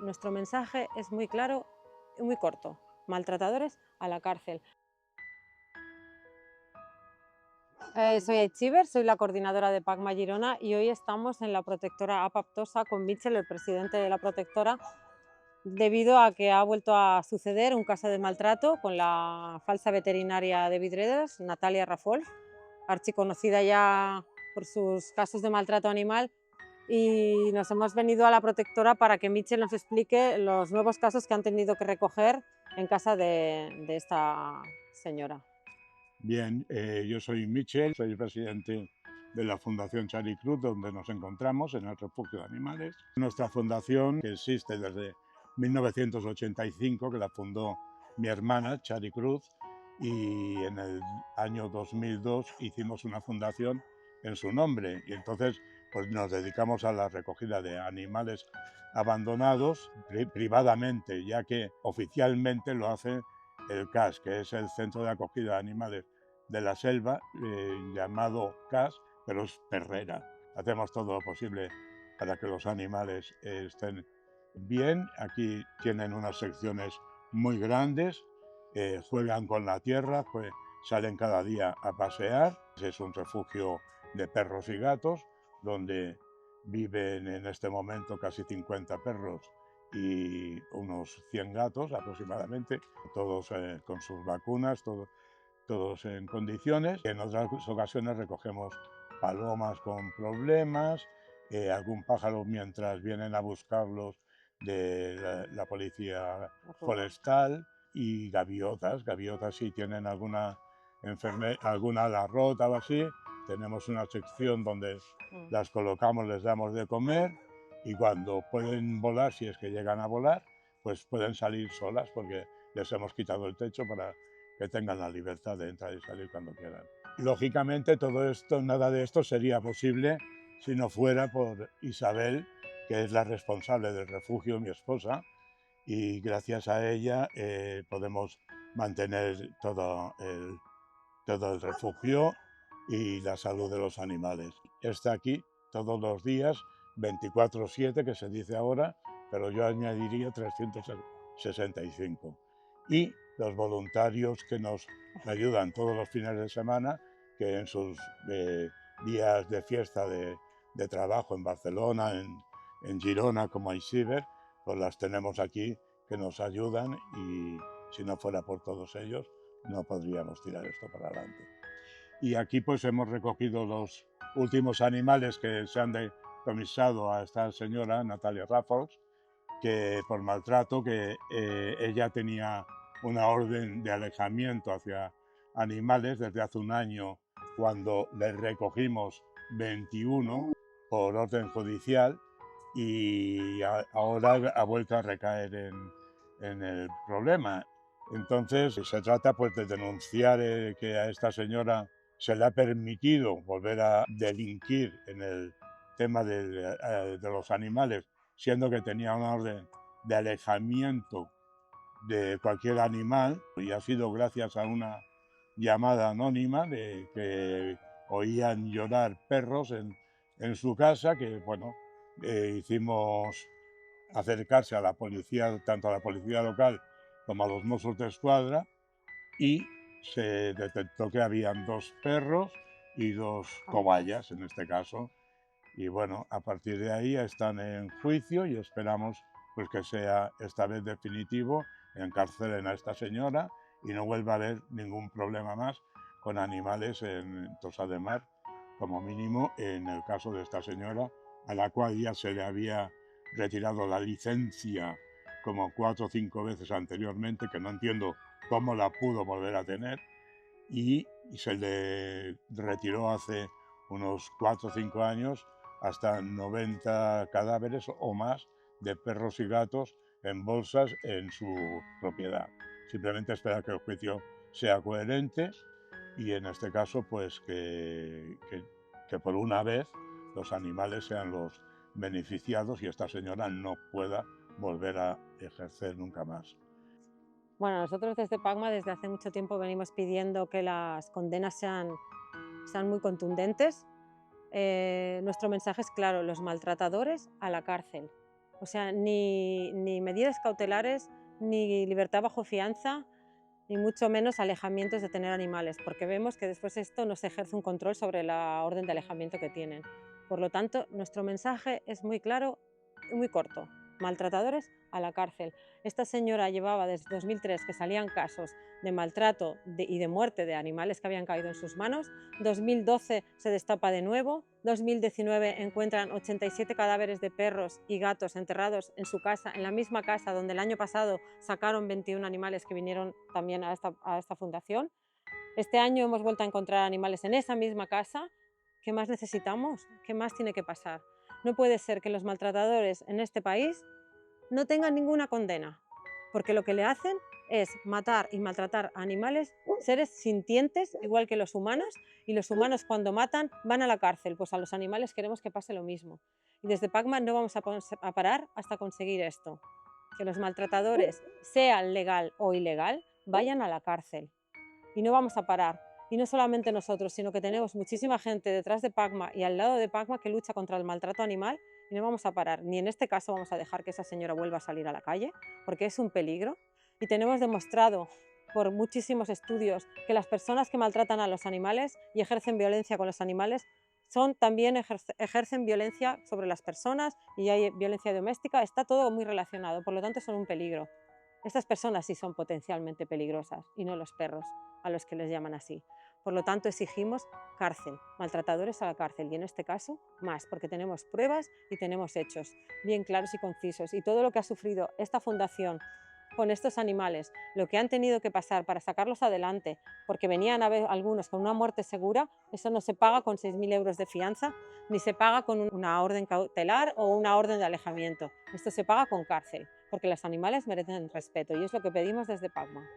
Nuestro mensaje es muy claro y muy corto. Maltratadores a la cárcel. Soy Aitziber, soy la coordinadora de PACMA Girona y hoy estamos en la protectora Apaptosa con Mitchell, el presidente de la protectora, debido a que ha vuelto a suceder un caso de maltrato con la falsa veterinaria de Vidreres, Natalia Rafol, archiconocida ya por sus casos de maltrato animal, y nos hemos venido a la protectora para que Mitchell nos explique los nuevos casos que han tenido que recoger en casa de esta señora. Bien, yo soy Michel, soy el presidente de la Fundación Chari Cruz, donde nos encontramos en el refugio de animales. Nuestra fundación, que existe desde 1985, que la fundó mi hermana, Chari Cruz, y en el año 2002 hicimos una fundación en su nombre. Y entonces pues, nos dedicamos a la recogida de animales abandonados privadamente, ya que oficialmente lo hace el CAS, que es el Centro de Acogida de Animales de la Selva, llamado CAS, pero es perrera. Hacemos todo lo posible para que los animales estén bien. Aquí tienen unas secciones muy grandes, juegan con la tierra, salen cada día a pasear. Es un refugio de perros y gatos, donde viven en este momento casi 50 perros y unos 100 gatos aproximadamente, todos con sus vacunas, todos en condiciones. En otras ocasiones recogemos palomas con problemas, algún pájaro mientras vienen a buscarlos de la policía forestal, y gaviotas. Gaviotas si tienen alguna alguna ala rota o así, tenemos una sección donde las colocamos, les damos de comer, y cuando pueden volar, si es que llegan a volar, pues pueden salir solas porque les hemos quitado el techo para que tengan la libertad de entrar y salir cuando quieran. Lógicamente todo esto, nada de esto sería posible si no fuera por Isabel, que es la responsable del refugio, mi esposa, y gracias a ella podemos mantener todo el refugio y la salud de los animales. Está aquí todos los días, 24/7, que se dice ahora, pero yo añadiría 365. Y los voluntarios que nos ayudan todos los fines de semana, que en sus días de fiesta de trabajo en Barcelona, en Girona, como Aitziber, pues las tenemos aquí, que nos ayudan, y si no fuera por todos ellos, no podríamos tirar esto para adelante. Y aquí pues hemos recogido los últimos animales que se han decomisado a esta señora, Natalia Raffles, que por maltrato, que ella tenía una orden de alejamiento hacia animales desde hace un año, cuando le recogimos 21 por orden judicial, y ahora ha vuelto a recaer en el problema. Entonces se trata pues de denunciar que a esta señora se le ha permitido volver a delinquir en el tema de los animales, siendo que tenía una orden de alejamiento de cualquier animal, y ha sido gracias a una llamada anónima de que oían llorar perros en su casa, que bueno, hicimos acercarse a la policía, tanto a la policía local como a los Mossos de Escuadra, y se detectó que habían 2 perros y 2 cobayas en este caso. Y bueno, a partir de ahí están en juicio y esperamos pues que sea esta vez definitivo, encarcelen a esta señora y no vuelva a haber ningún problema más con animales en Tossa de Mar, como mínimo en el caso de esta señora, a la cual ya se le había retirado la licencia como 4 o 5 veces anteriormente, que no entiendo cómo la pudo volver a tener, y se le retiró hace unos 4 o 5 años hasta 90 cadáveres o más de perros y gatos en bolsas en su propiedad. Simplemente espera que el juicio sea coherente, y en este caso pues que por una vez los animales sean los beneficiados y esta señora no pueda volver a ejercer nunca más. Bueno, nosotros desde PACMA desde hace mucho tiempo venimos pidiendo que las condenas sean muy contundentes. Nuestro mensaje es claro: los maltratadores a la cárcel. O sea, ni medidas cautelares, ni libertad bajo fianza, ni mucho menos alejamientos de tener animales, porque vemos que después esto no se ejerce un control sobre la orden de alejamiento que tienen. Por lo tanto, nuestro mensaje es muy claro y muy corto. Maltratadores a la cárcel. Esta señora llevaba desde 2003 que salían casos de maltrato y de muerte de animales que habían caído en sus manos. 2012 se destapa de nuevo. 2019 encuentran 87 cadáveres de perros y gatos enterrados en su casa, en la misma casa donde el año pasado sacaron 21 animales que vinieron también a esta fundación. Este año hemos vuelto a encontrar animales en esa misma casa. ¿Qué más necesitamos? ¿Qué más tiene que pasar? No puede ser que los maltratadores en este país no tengan ninguna condena, porque lo que le hacen es matar y maltratar a animales, seres sintientes, igual que los humanos, y los humanos cuando matan van a la cárcel, pues a los animales queremos que pase lo mismo. Y desde PACMA no vamos a parar hasta conseguir esto, que los maltratadores, sea legal o ilegal, vayan a la cárcel. Y no vamos a parar. Y no solamente nosotros, sino que tenemos muchísima gente detrás de PACMA y al lado de PACMA que lucha contra el maltrato animal y no vamos a parar. Ni en este caso vamos a dejar que esa señora vuelva a salir a la calle, porque es un peligro. Y tenemos demostrado por muchísimos estudios que las personas que maltratan a los animales y ejercen violencia con los animales también ejercen violencia sobre las personas y hay violencia doméstica. Está todo muy relacionado, por lo tanto son un peligro. Estas personas sí son potencialmente peligrosas y no los perros, a los que les llaman así. Por lo tanto, exigimos cárcel, maltratadores a la cárcel y en este caso más, porque tenemos pruebas y tenemos hechos bien claros y concisos. Y todo lo que ha sufrido esta fundación con estos animales, lo que han tenido que pasar para sacarlos adelante, porque venían a ver algunos con una muerte segura, eso no se paga con 6.000 euros de fianza, ni se paga con una orden cautelar o una orden de alejamiento. Esto se paga con cárcel, porque los animales merecen respeto y es lo que pedimos desde PACMA.